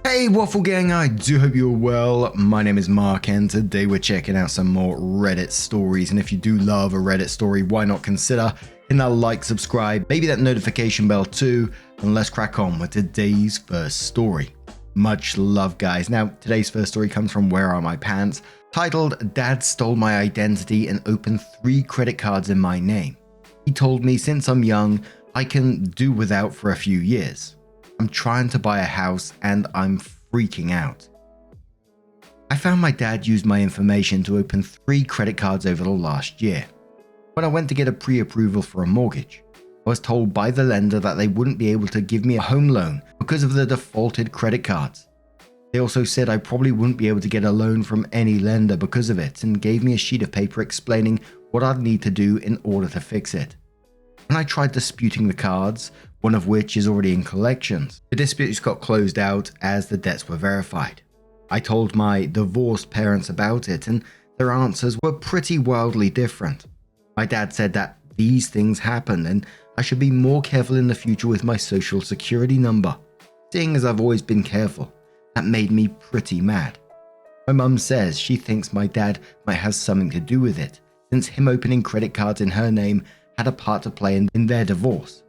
Hey Waffle Gang, I do hope you're well. My name is Mark and today we're checking out some more Reddit stories, and if you do love a Reddit story, why not consider hitting that like, subscribe, maybe that notification bell too, and let's crack on with today's first story. Much love guys. Now today's first story comes from Where Are My Pants, titled Dad Stole My Identity and Opened 3 credit cards in my name. He told me since I'm young, I can do without for a few years. I'm trying to buy a house and I'm freaking out. I found my dad used my information to open 3 credit cards over the last year. When I went to get a pre-approval for a mortgage, I was told by the lender that they wouldn't be able to give me a home loan because of the defaulted credit cards. They also said I probably wouldn't be able to get a loan from any lender because of it and gave me a sheet of paper explaining what I'd need to do in order to fix it. When I tried disputing the cards, one of which is already in collections, the disputes got closed out as the debts were verified. I told my divorced parents about it and their answers were pretty wildly different. My dad said that these things happen and I should be more careful in the future with my social security number. Seeing as I've always been careful, that made me pretty mad. My mum says she thinks my dad might have something to do with it, since him opening credit cards in her name had a part to play in their divorce.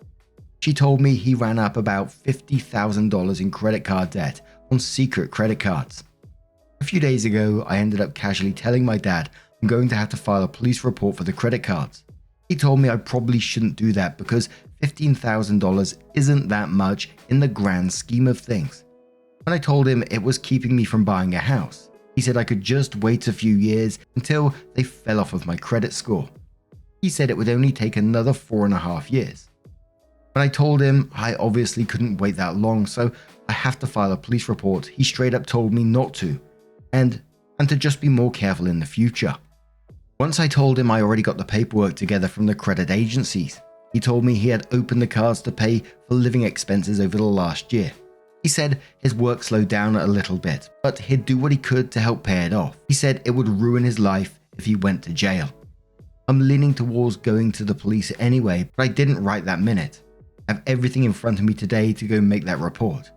She told me he ran up about $50,000 in credit card debt on secret credit cards. A few days ago, I ended up casually telling my dad I'm going to have to file a police report for the credit cards. He told me I probably shouldn't do that because $15,000 isn't that much in the grand scheme of things. When I told him it was keeping me from buying a house, he said I could just wait a few years until they fell off of my credit score. He said it would only take another 4.5 years. When I told him I obviously couldn't wait that long, so I have to file a police report, he straight up told me not to, and to just be more careful in the future. Once I told him I already got the paperwork together from the credit agencies, he told me he had opened the cards to pay for living expenses over the last year. He said his work slowed down a little bit, but he'd do what he could to help pay it off. He said it would ruin his life if he went to jail. I'm leaning towards going to the police anyway, but I didn't right that minute. I have everything in front of me today to go make that report.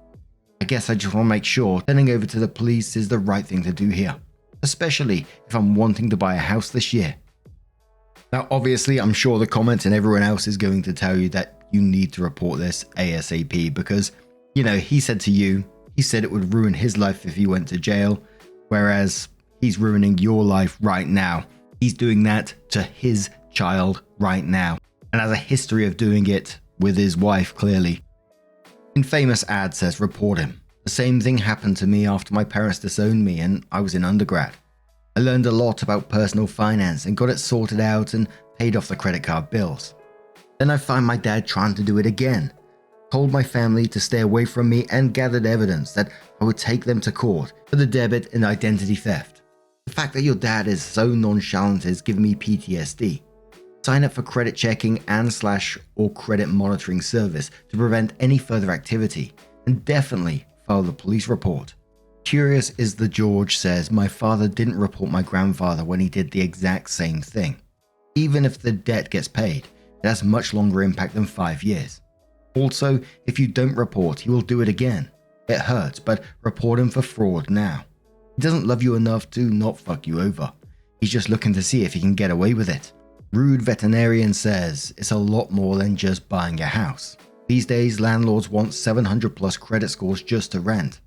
I guess I just want to make sure turning over to the police is the right thing to do here, especially if I'm wanting to buy a house this year. Now obviously I'm sure the comments and everyone else is going to tell you that you need to report this ASAP because, you know, he said to you, he said it would ruin his life if he went to jail, whereas he's ruining your life right now. He's doing that to his child right now, and has a history of doing it with his wife clearly. Infamous ad says report him. The same thing happened to me after my parents disowned me and I was in undergrad. I learned a lot about personal finance and got it sorted out and paid off the credit card bills. Then I found my dad trying to do it again. Told my family to stay away from me and gathered evidence that I would take them to court for the debit and identity theft. The fact that your dad is so nonchalant is giving me PTSD. Sign up for credit checking and/or credit monitoring service to prevent any further activity, and definitely file the police report. Curious is the George says my father didn't report my grandfather when he did the exact same thing. Even if the debt gets paid, it has much longer impact than 5 years. Also, if you don't report, he will do it again. It hurts, but report him for fraud now. He doesn't love you enough to not fuck you over. He's just looking to see if he can get away with it. Rude Veterinarian says it's a lot more than just buying a house. These days, landlords want 700 plus credit scores just to rent.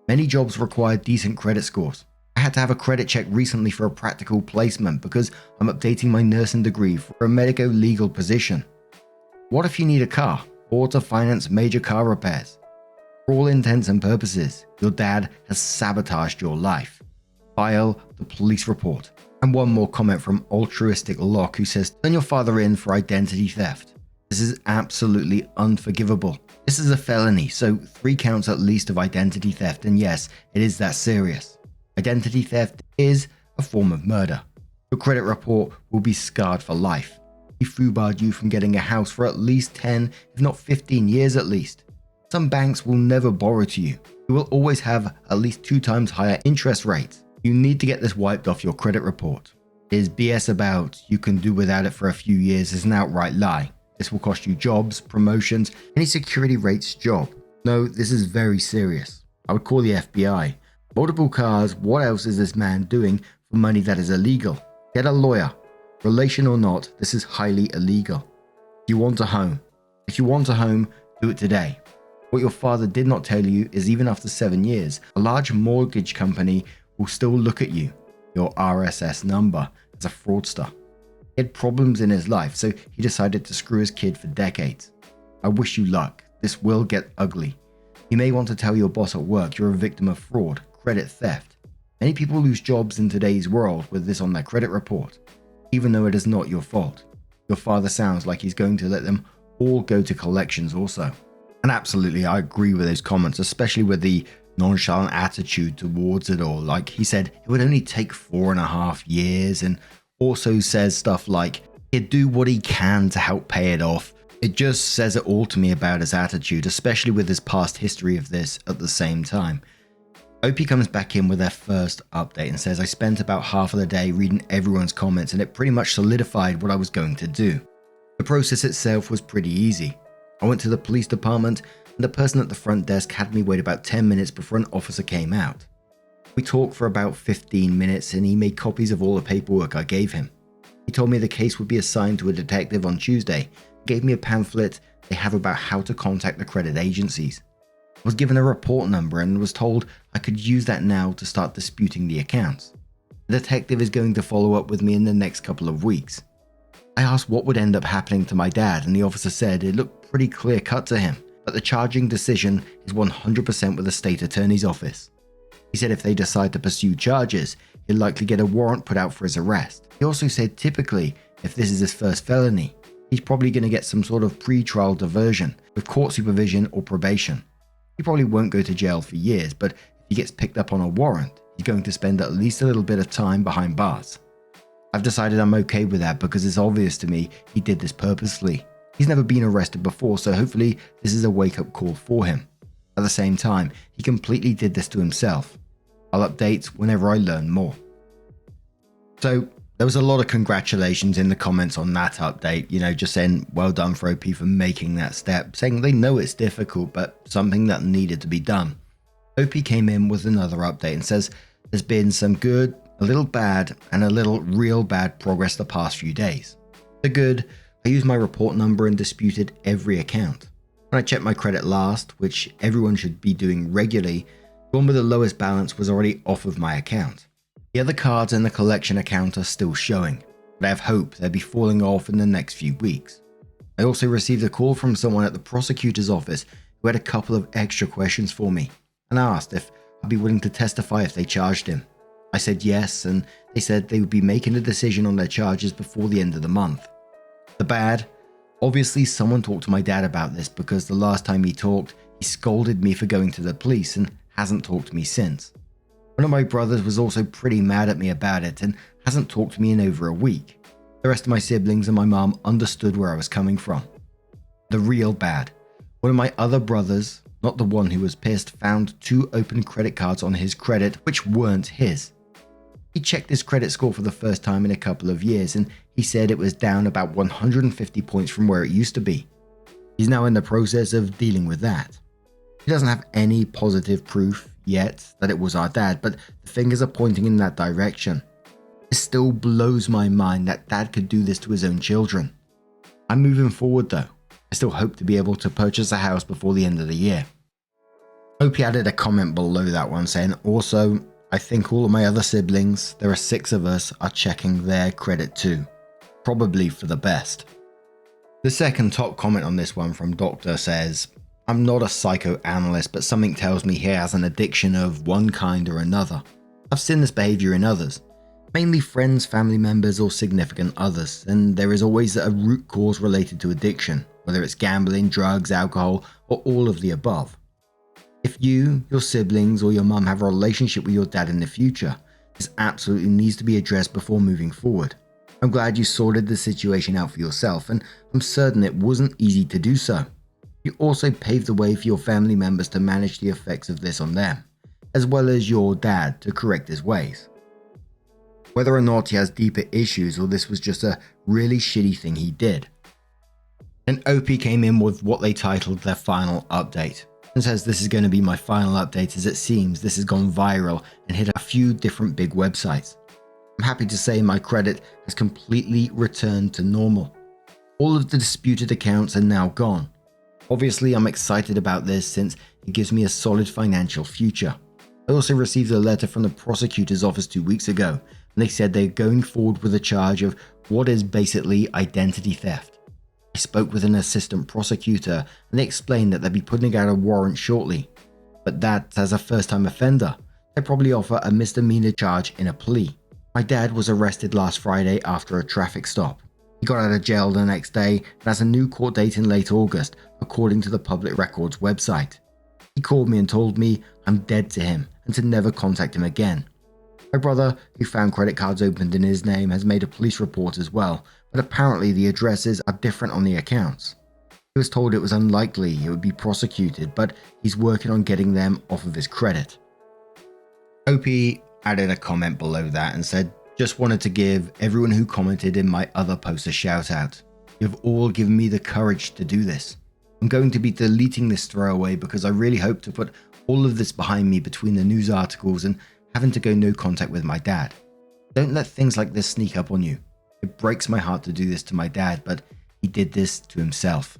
Many jobs require decent credit scores. I had to have a credit check recently for a practical placement because I'm updating my nursing degree for a medico-legal position. What if you need a car or to finance major car repairs? For all intents and purposes, your dad has sabotaged your life. File the police report. And one more comment from Altruistic Locke who says, turn your father in for identity theft. This is absolutely unforgivable. This is a felony, so 3 counts at least of identity theft, and yes, it is that serious. Identity theft is a form of murder. Your credit report will be scarred for life. He foobarred you from getting a house for at least 10, if not 15 years at least. Some banks will never borrow to you. You will always have at least 2 times higher interest rates. You need to get this wiped off your credit report. His BS about you can do without it for a few years is an outright lie. This will cost you jobs, promotions, any security rates job. No, this is very serious. I would call the FBI. Multiple cars, what else is this man doing for money that is illegal? Get a lawyer. Relation or not, this is highly illegal. You want a home. If you want a home, do it today. What your father did not tell you is even after 7 years, a large mortgage company will still look at you, your RSS number, as a fraudster. He had problems in his life, so he decided to screw his kid for decades. I wish you luck. This will get ugly. You may want to tell your boss at work you're a victim of fraud, credit theft. Many people lose jobs in today's world with this on their credit report, even though it is not your fault. Your father sounds like he's going to let them all go to collections also. And absolutely, I agree with those comments, especially with the nonchalant attitude towards it all. Like he said, it would only take 4.5 years, and also says stuff like he'd do what he can to help pay it off. It just says it all to me about his attitude, especially with his past history of this at the same time. OP comes back in with their first update and says, I spent about half of the day reading everyone's comments and it pretty much solidified what I was going to do. The process itself was pretty easy. I went to the police department and the person at the front desk had me wait about 10 minutes before an officer came out. We talked for about 15 minutes and he made copies of all the paperwork I gave him. He told me the case would be assigned to a detective on Tuesday, gave me a pamphlet they have about how to contact the credit agencies. I was given a report number and was told I could use that now to start disputing the accounts. The detective is going to follow up with me in the next couple of weeks. I asked what would end up happening to my dad and the officer said it looked pretty clear cut to him, but the charging decision is 100% with the state attorney's office. He said if they decide to pursue charges, he'll likely get a warrant put out for his arrest. He also said typically, if this is his first felony, he's probably going to get some sort of pre-trial diversion with court supervision or probation. He probably won't go to jail for years, but if he gets picked up on a warrant, he's going to spend at least a little bit of time behind bars. I've decided I'm okay with that because it's obvious to me he did this purposely. He's never been arrested before, so hopefully this is a wake-up call for him. At the same time, he completely did this to himself. I'll update whenever I learn more. So there was a lot of congratulations in the comments on that update, just saying well done for OP for making that step, saying they know it's difficult, but something that needed to be done. OP came in with another update and says there's been some good, a little bad, and a little real bad progress the past few days. The good, I used my report number and disputed every account. When I checked my credit last, which everyone should be doing regularly, the one with the lowest balance was already off of my account. The other cards in the collection account are still showing, but I have hope they'll be falling off in the next few weeks. I also received a call from someone at the prosecutor's office who had a couple of extra questions for me and asked if I'd be willing to testify if they charged him. I said yes, and they said they would be making a decision on their charges before the end of the month. The bad, obviously someone talked to my dad about this because the last time he talked, he scolded me for going to the police and hasn't talked to me since. One of my brothers was also pretty mad at me about it and hasn't talked to me in over a week. The rest of my siblings and my mom understood where I was coming from. The real bad. One of my other brothers, not the one who was pissed, found 2 open credit cards on his credit which weren't his. He checked his credit score for the first time in a couple of years and he said it was down about 150 points from where it used to be. He's now in the process of dealing with that. He doesn't have any positive proof yet that it was our dad, but the fingers are pointing in that direction. It still blows my mind that dad could do this to his own children. I'm moving forward though. I still hope to be able to purchase a house before the end of the year. OP added a comment below that one saying, also, I think all of my other siblings, there are 6 of us, are checking their credit too. Probably for the best. The second top comment on this one from Doctor says, I'm not a psychoanalyst, but something tells me he has an addiction of one kind or another. I've seen this behavior in others, mainly friends, family members, or significant others, and there is always a root cause related to addiction, whether it's gambling, drugs, alcohol, or all of the above. If you, your siblings, or your mum have a relationship with your dad in the future, this absolutely needs to be addressed before moving forward. I'm glad you sorted the situation out for yourself, and I'm certain it wasn't easy to do so. You also paved the way for your family members to manage the effects of this on them, as well as your dad to correct his ways. Whether or not he has deeper issues or this was just a really shitty thing he did. Then OP came in with what they titled their final update. and says this is going to be my final update as it seems this has gone viral and hit a few different big websites. I'm happy to say my credit has completely returned to normal. All of the disputed accounts are now gone. Obviously, I'm excited about this since it gives me a solid financial future. I also received a letter from the prosecutor's office 2 weeks ago, and they said they're going forward with a charge of what is basically identity theft. I spoke with an assistant prosecutor and they explained that they'd be putting out a warrant shortly, but that as a first-time offender, they'd probably offer a misdemeanor charge in a plea. My dad was arrested last Friday after a traffic stop. He got out of jail the next day and has a new court date in late August, according to the Public Records website. He called me and told me I'm dead to him and to never contact him again. My brother, who found credit cards opened in his name, has made a police report as well, but apparently the addresses are different on the accounts. He was told it was unlikely he would be prosecuted, but he's working on getting them off of his credit. OP added a comment below that and said, "Just wanted to give everyone who commented in my other post a shout out. You've all given me the courage to do this. I'm going to be deleting this throwaway because I really hope to put all of this behind me between the news articles and having to go no contact with my dad. Don't let things like this sneak up on you. It breaks my heart to do this to my dad, but he did this to himself."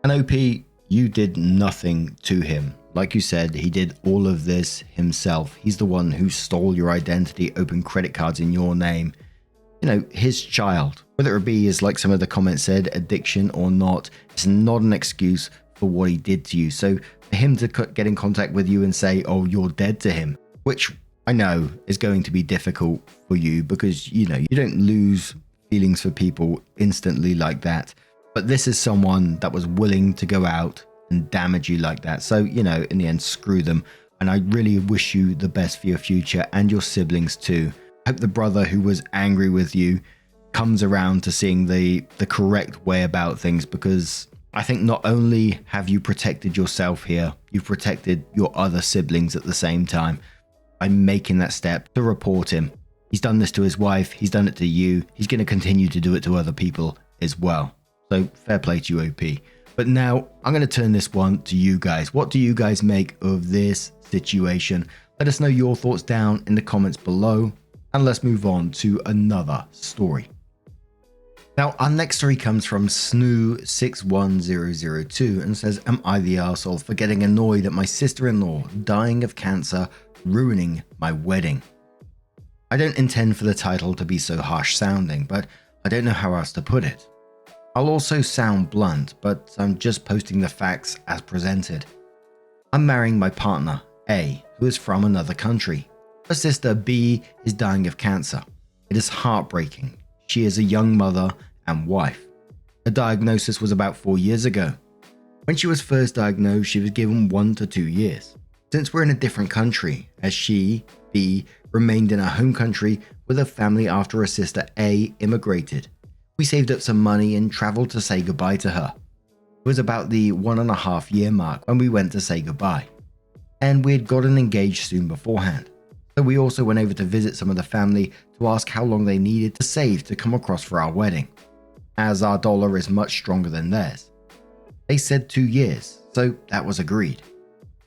And OP, you did nothing to him. Like you said, he did all of this himself. He's the one who stole your identity, opened credit cards in your name. You know, his child. Whether it be, as like some of the comments said, addiction or not, it's not an excuse for what he did to you. So for him to get in contact with you and say, oh, you're dead to him, which I know is going to be difficult for you because, you know, you don't lose feelings for people instantly like that. But this is someone that was willing to go out and damage you like that. So, you know, in the end, screw them. And I really wish you the best for your future and your siblings too. I hope the brother who was angry with you comes around to seeing the correct way about things, because I think not only have you protected yourself here, you've protected your other siblings at the same time by making that step to report him. He's done this to his wife, he's done it to you, he's going to continue to do it to other people as well. So fair play to you, OP. But now I'm going to turn this one to you guys. What do you guys make of this situation? Let us know your thoughts down in the comments below, and let's move on to another story. Now, our next story comes from Snoo61002 and says, "Am I the arsehole for getting annoyed at my sister-in-law dying of cancer, ruining my wedding?" I don't intend for the title to be so harsh sounding, but I don't know how else to put it. I'll also sound blunt, but I'm just posting the facts as presented. I'm marrying my partner, A, who is from another country. Her sister, B, is dying of cancer. It is heartbreaking. She is a young mother and wife. Her diagnosis was about 4 years ago. When she was first diagnosed, she was given 1 to 2 years. Since we're in a different country, as she, B, remained in her home country with her family after her sister, A, immigrated, we saved up some money and traveled to say goodbye to her. It was about the 1.5 year mark when we went to say goodbye. And we had gotten engaged soon beforehand. So we also went over to visit some of the family to ask how long they needed to save to come across for our wedding, as our dollar is much stronger than theirs. They said 2 years, so that was agreed.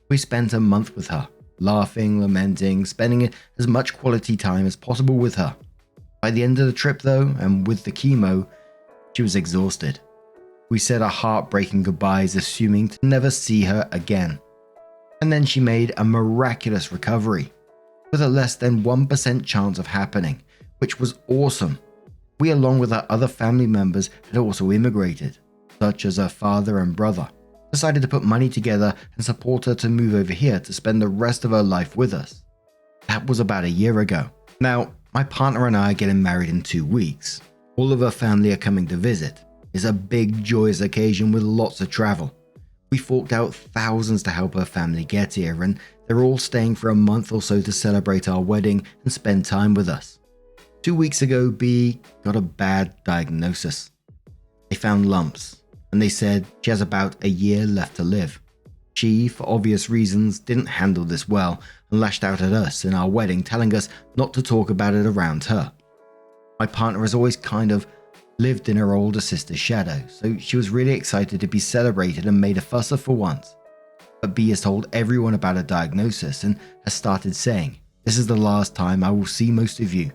We spent a month with her, laughing, lamenting, spending as much quality time as possible with her. By the end of the trip though, and with the chemo, she was exhausted. We said our heartbreaking goodbyes, assuming to never see her again. And then she made a miraculous recovery, with a less than 1% chance of happening, which was awesome. We, along with our other family members, had also immigrated, such as her father and brother, decided to put money together and support her to move over here to spend the rest of her life with us. That was about a year ago. Now, my partner and I are getting married in 2 weeks. All of her family are coming to visit. It's a big, joyous occasion with lots of travel. We forked out thousands to help her family get here, and they're all staying for a month or so to celebrate our wedding and spend time with us. 2 weeks ago, B got a bad diagnosis. They found lumps, and they said she has about a year left to live. She, for obvious reasons, didn't handle this well and lashed out at us in our wedding, telling us not to talk about it around her. My partner has always kind of lived in her older sister's shadow, so she was really excited to be celebrated and made a fuss of for once. But B has told everyone about her diagnosis and has started saying, "This is the last time I will see most of you."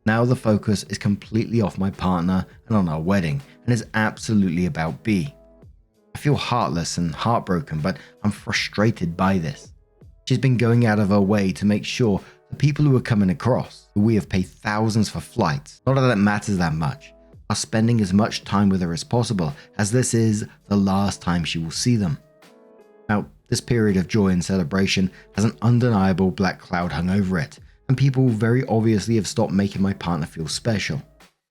Now the focus is completely off my partner and on our wedding, and is absolutely about B. I feel heartless and heartbroken, but I'm frustrated by this. She's been going out of her way to make sure the people who are coming across, who we have paid thousands for flights, not that it matters that much, are spending as much time with her as possible, as this is the last time she will see them. Now, this period of joy and celebration has an undeniable black cloud hung over it, and people very obviously have stopped making my partner feel special.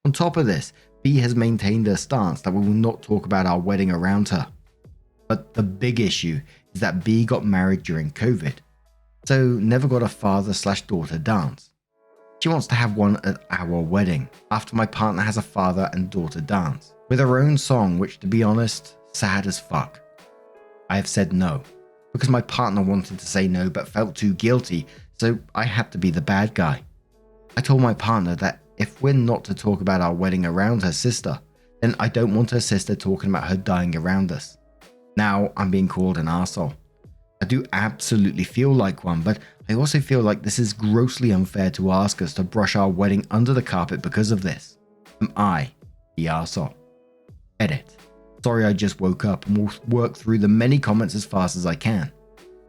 On top of this, B has maintained her stance that we will not talk about our wedding around her. But the big issue is that B got married during COVID, so never got a father/daughter dance. She wants to have one at our wedding, after my partner has a father and daughter dance, with her own song, which, to be honest, sad as fuck. I have said no, because my partner wanted to say no but felt too guilty, so I had to be the bad guy. I told my partner that if we're not to talk about our wedding around her sister, then I don't want her sister talking about her dying around us. Now I'm being called an arsehole. I do absolutely feel like one, but I also feel like this is grossly unfair to ask us to brush our wedding under the carpet because of this. Am I the arsehole? Edit. Sorry, I just woke up and will work through the many comments as fast as I can.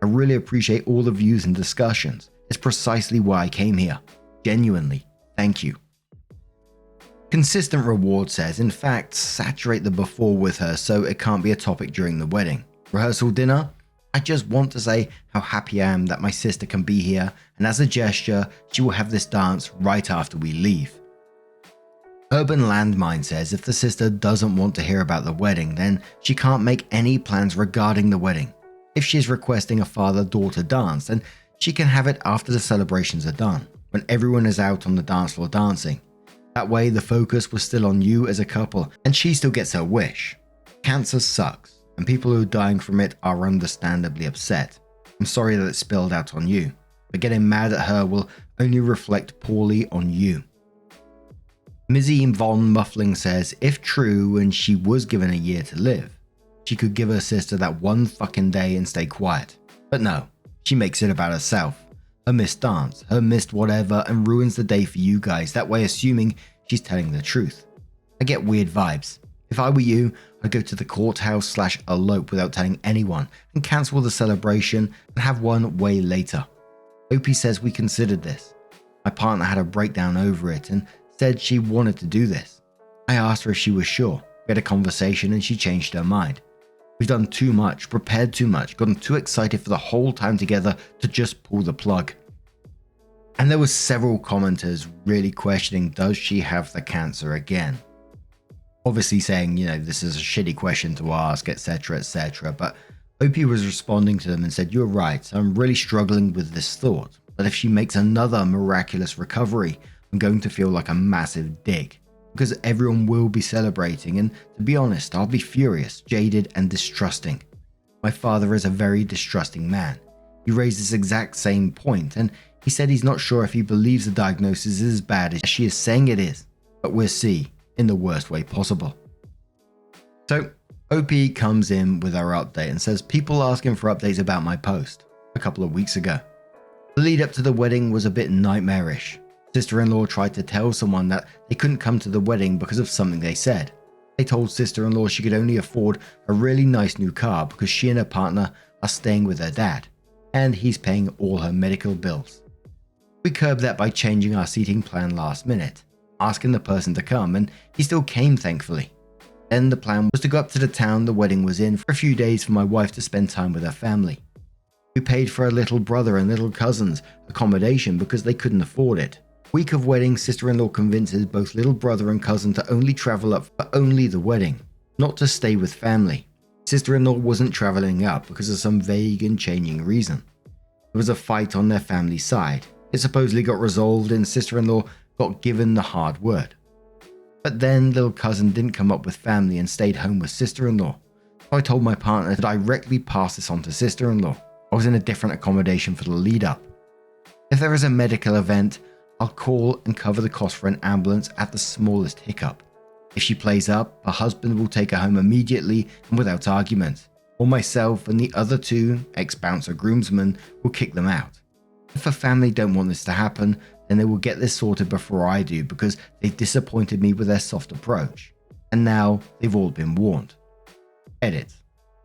I really appreciate all the views and discussions. It's precisely why I came here. Genuinely, thank you. Consistent Reward says, in fact, saturate the before with her so it can't be a topic during the wedding. Rehearsal dinner? I just want to say how happy I am that my sister can be here, and as a gesture, she will have this dance right after we leave. Urban Landmine says if the sister doesn't want to hear about the wedding, then she can't make any plans regarding the wedding. If she is requesting a father-daughter dance, then she can have it after the celebrations are done, when everyone is out on the dance floor dancing. That way the focus was still on you as a couple, and she still gets her wish. Cancer sucks, and people who are dying from it are understandably upset. I'm sorry that it spilled out on you, but getting mad at her will only reflect poorly on you. Mizzy Von Muffling says, if true and she was given a year to live, she could give her sister that one fucking day and stay quiet. But no, she makes it about herself. Her missed dance, her missed whatever, and ruins the day for you guys, that way assuming she's telling the truth. I get weird vibes. If I were you, I'd go to the courthouse/elope without telling anyone and cancel the celebration and have one way later. Opie says we considered this. My partner had a breakdown over it and said she wanted to do this. I asked her if she was sure. We had a conversation and she changed her mind. We've done too much, prepared too much, gotten too excited for the whole time together to just pull the plug. And there were several commenters really questioning, does she have the cancer again? Obviously saying, this is a shitty question to ask, etc, etc. But Opie was responding to them and said, you're right, I'm really struggling with this thought. But if she makes another miraculous recovery, I'm going to feel like a massive dick. Because everyone will be celebrating, and to be honest, I'll be furious, jaded, and distrusting. My father is a very distrusting man. He raised this exact same point, and he said he's not sure if he believes the diagnosis is as bad as she is saying it is, but we'll see, in the worst way possible. So, OP comes in with our update and says people asking for updates about my post a couple of weeks ago. The lead up to the wedding was a bit nightmarish. Sister-in-law tried to tell someone that they couldn't come to the wedding because of something they said. They told sister-in-law she could only afford a really nice new car because she and her partner are staying with her dad, and he's paying all her medical bills. We curbed that by changing our seating plan last minute, asking the person to come, and he still came thankfully. Then the plan was to go up to the town the wedding was in for a few days for my wife to spend time with her family. We paid for her little brother and little cousin's accommodation because they couldn't afford it. Week of wedding, sister-in-law convinces both little brother and cousin to only travel up for only the wedding, not to stay with family. Sister-in-law wasn't traveling up because of some vague and changing reason. There was a fight on their family side. It supposedly got resolved and sister-in-law got given the hard word. But then little cousin didn't come up with family and stayed home with sister-in-law. So I told my partner to directly pass this on to sister-in-law. I was in a different accommodation for the lead up. If there is a medical event, I'll call and cover the cost for an ambulance at the smallest hiccup. If she plays up, her husband will take her home immediately and without argument. or myself and the other two ex-bouncer groomsmen will kick them out. If a family don't want this to happen, then they will get this sorted before I do because they've disappointed me with their soft approach. And now they've all been warned. Edit.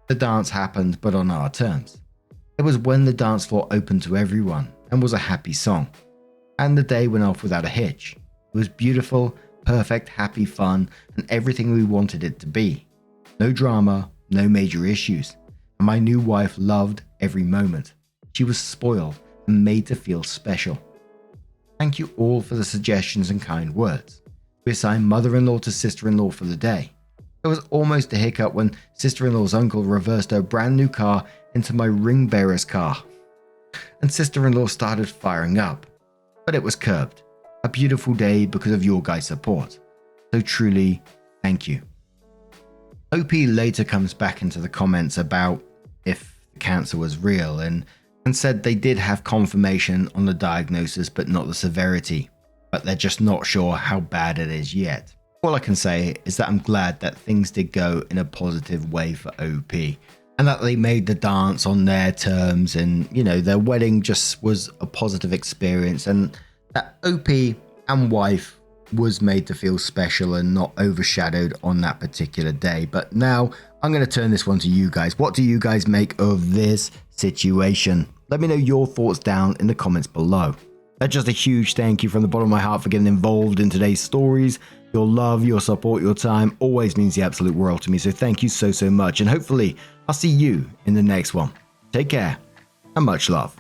The dance happened, but on our terms. It was when the dance floor opened to everyone and was a happy song. And the day went off without a hitch. It was beautiful, perfect, happy fun, and everything we wanted it to be. No drama, no major issues. And my new wife loved every moment. She was spoiled and made to feel special. Thank you all for the suggestions and kind words. We assigned mother-in-law to sister-in-law for the day. There was almost a hiccup when sister-in-law's uncle reversed her brand new car into my ring bearer's car. And sister-in-law started firing up. But it was curbed. A beautiful day because of your guys' support. So truly, thank you. OP later comes back into the comments about if the cancer was real and said they did have confirmation on the diagnosis but not the severity, but they're just not sure how bad it is yet. All I can say is that I'm glad that things did go in a positive way for OP and that they made the dance on their terms and, you know, their wedding just was a positive experience and that OP and wife was made to feel special and not overshadowed on that particular day. But now I'm going to turn this one to you guys. What do you guys make of this situation? Let me know your thoughts down in the comments below. That's just a huge thank you from the bottom of my heart for getting involved in today's stories. Your love, your support, your time always means the absolute world to me. So thank you so much. And hopefully I'll see you in the next one. Take care and much love.